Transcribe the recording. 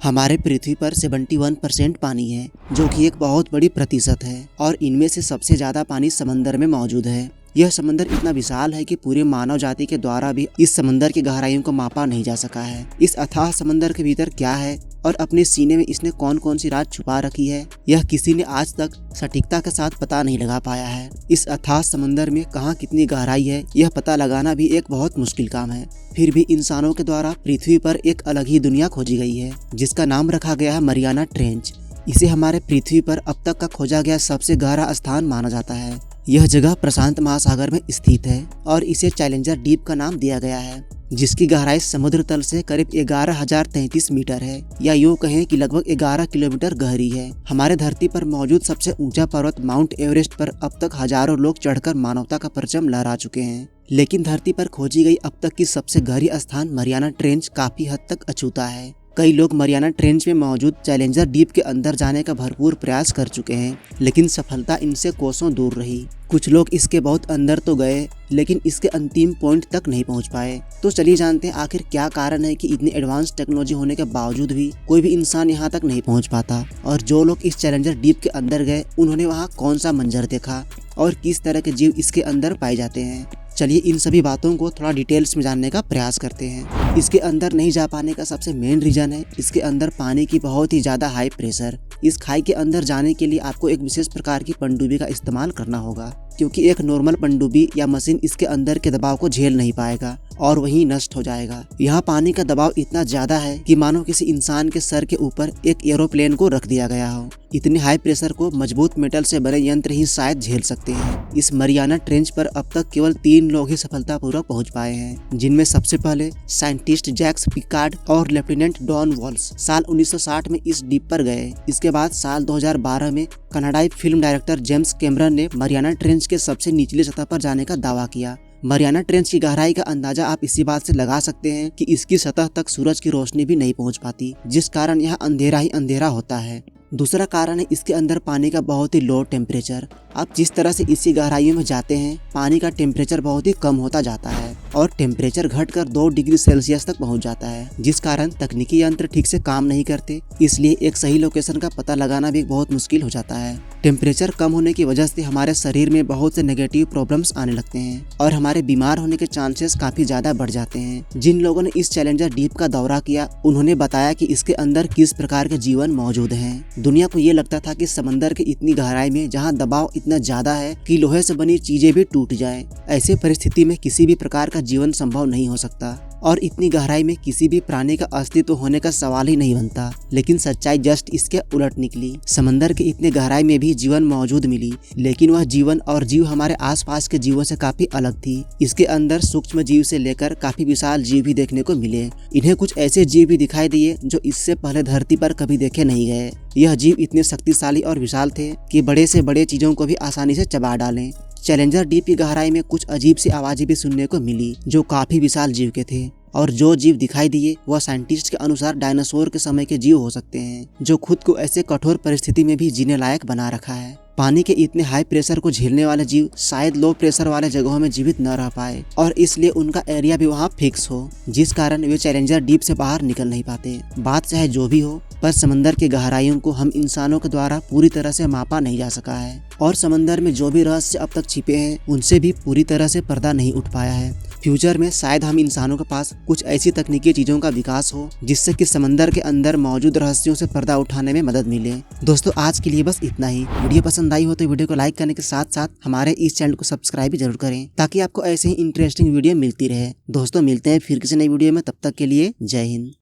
हमारे पृथ्वी पर 71% पानी है, जो कि एक बहुत बड़ी प्रतिशत है और इनमें से सबसे ज्यादा पानी समंदर में मौजूद है। यह समंदर इतना विशाल है कि पूरे मानव जाति के द्वारा भी इस समंदर की गहराइयों को मापा नहीं जा सका है। इस अथाह समंदर के भीतर क्या है और अपने सीने में इसने कौन कौन सी राज छुपा रखी है, यह किसी ने आज तक सटीकता के साथ पता नहीं लगा पाया है। इस अथाह समंदर में कहाँ कितनी गहराई है, यह पता लगाना भी एक बहुत मुश्किल काम है। फिर भी इंसानों के द्वारा पृथ्वी पर एक अलग ही दुनिया खोजी गई है, जिसका नाम रखा गया है मरियाना ट्रेंच। इसे हमारे पृथ्वी पर अब तक का खोजा गया सबसे गहरा स्थान माना जाता है। यह जगह प्रशांत महासागर में स्थित है और इसे चैलेंजर डीप का नाम दिया गया है, जिसकी गहराई समुद्र तल से करीब 11,033 मीटर है, या यूँ कहें कि लगभग 11 किलोमीटर गहरी है। हमारे धरती पर मौजूद सबसे ऊंचा पर्वत माउंट एवरेस्ट पर अब तक हजारों लोग चढ़कर मानवता का परचम लहरा चुके हैं, लेकिन धरती पर खोजी गई अब तक की सबसे गहरी स्थान मरियाना ट्रेंच काफी हद तक अछूता है। कई लोग मरियाना ट्रेंच में मौजूद चैलेंजर डीप के अंदर जाने का भरपूर प्रयास कर चुके हैं, लेकिन सफलता इनसे कोसों दूर रही। कुछ लोग इसके बहुत अंदर तो गए, लेकिन इसके अंतिम पॉइंट तक नहीं पहुंच पाए। तो चलिए जानते हैं आखिर क्या कारण है कि इतनी एडवांस टेक्नोलॉजी होने के बावजूद भी कोई भी इंसान यहां तक नहीं पहुंच पाता, और जो लोग इस चैलेंजर डीप के अंदर गए उन्होंने वहां कौन सा मंजर देखा और किस तरह के जीव इसके अंदर पाए जाते हैं। चलिए इन सभी बातों को थोड़ा डिटेल्स में जानने का प्रयास करते हैं। इसके अंदर नहीं जा पाने का सबसे मेन रीजन है इसके अंदर पानी की बहुत ही ज्यादा हाई प्रेशर। इस खाई के अंदर जाने के लिए आपको एक विशेष प्रकार की पनडुब्बी का इस्तेमाल करना होगा, क्योंकि एक नॉर्मल पनडुब्बी या मशीन इसके अंदर के दबाव को झेल नहीं पाएगा और वहीं नष्ट हो जाएगा। यहाँ पानी का दबाव इतना ज्यादा है कि मानो किसी इंसान के सर के ऊपर एक एरोप्लेन को रख दिया गया हो। इतने हाई प्रेशर को मजबूत मेटल से बने यंत्र ही शायद झेल सकते हैं। इस मरियाना ट्रेंच पर अब तक केवल 3 लोग ही सफलतापूर्वक पहुंच पाए हैं, जिनमें सबसे पहले साइंटिस्ट जैक्स पिकार्ड और लेफ्टिनेंट डॉन वॉल्स साल 1960 में इस डीप पर गए। इसके बाद साल 2012 में कनाडाई फिल्म डायरेक्टर जेम्स कैमरन ने मरियाना ट्रेंच के सबसे निचली सतह पर जाने का दावा किया। मरियाना ट्रेंच की गहराई का अंदाजा आप इसी बात से लगा सकते हैं कि इसकी सतह तक सूरज की रोशनी भी नहीं पहुंच पाती, जिस कारण यह अंधेरा ही अंधेरा होता है। दूसरा कारण है इसके अंदर पानी का बहुत ही लो टेम्परेचर। आप जिस तरह से इसी गहराइयों में जाते हैं, पानी का टेम्परेचर बहुत ही कम होता जाता है और टेम्परेचर घटकर 2 डिग्री सेल्सियस तक पहुंच जाता है, जिस कारण तकनीकी यंत्र ठीक से काम नहीं करते। इसलिए एक सही लोकेशन का पता लगाना भी बहुत मुश्किल हो जाता है। टेम्परेचर कम होने की वजह से हमारे शरीर में बहुत से नेगेटिव प्रॉब्लम्स आने लगते हैं और हमारे बीमार होने के चांसेस काफी ज्यादा बढ़ जाते हैं। जिन लोगों ने इस चैलेंजर डीप का दौरा किया, उन्होंने बताया कि इसके अंदर किस प्रकार के जीवन मौजूद हैं। दुनिया को ये लगता था कि समंदर की इतनी गहराई में जहाँ दबाव इतना ज्यादा है कि लोहे से बनी चीजें भी टूट जाएं, ऐसे परिस्थिति में किसी भी प्रकार का जीवन संभव नहीं हो सकता और इतनी गहराई में किसी भी प्राणी का अस्तित्व होने का सवाल ही नहीं बनता। लेकिन सच्चाई जस्ट इसके उलट निकली। समंदर के इतने गहराई में भी जीवन मौजूद मिली, लेकिन वह जीवन और जीव हमारे आसपास के जीवों से काफी अलग थी। इसके अंदर सूक्ष्म जीव से लेकर काफी विशाल जीव भी देखने को मिले। इन्हें कुछ ऐसे जीव भी दिखाई दिए जो इससे पहले धरती पर कभी देखे नहीं गए। यह जीव इतने शक्तिशाली और विशाल थे कि बड़े से बड़े चीजों को भी आसानी से चबा डालें। चैलेंजर डीप की गहराई में कुछ अजीब सी आवाजें भी सुनने को मिली, जो काफी विशाल जीव के थे, और जो जीव दिखाई दिए वह साइंटिस्ट के अनुसार डायनासोर के समय के जीव हो सकते हैं, जो खुद को ऐसे कठोर परिस्थिति में भी जीने लायक बना रखा है। पानी के इतने हाई प्रेशर को झेलने वाले जीव शायद लो प्रेशर वाले जगहों में जीवित न रह पाए और इसलिए उनका एरिया भी वहाँ फिक्स हो, जिस कारण वे चैलेंजर डीप से बाहर निकल नहीं पाते। बात चाहे जो भी हो, पर समंदर की गहराइयों को हम इंसानों के द्वारा पूरी तरह से मापा नहीं जा सका है और समंदर में जो भी रहस्य अब तक छिपे हैं उनसे भी पूरी तरह से पर्दा नहीं उठ पाया है। फ्यूचर में शायद हम इंसानों के पास कुछ ऐसी तकनीकी चीजों का विकास हो जिससे कि समंदर के अंदर मौजूद रहस्यों से पर्दा उठाने में मदद मिले। दोस्तों आज के लिए बस इतना ही। वीडियो पसंद आई हो तो वीडियो को लाइक करने के साथ साथ हमारे इस चैनल को सब्सक्राइब भी जरूर करें, ताकि आपको ऐसे ही इंटरेस्टिंग वीडियो मिलती रहे। दोस्तों मिलते हैं फिर किसी नई वीडियो में, तब तक के लिए जय हिंद।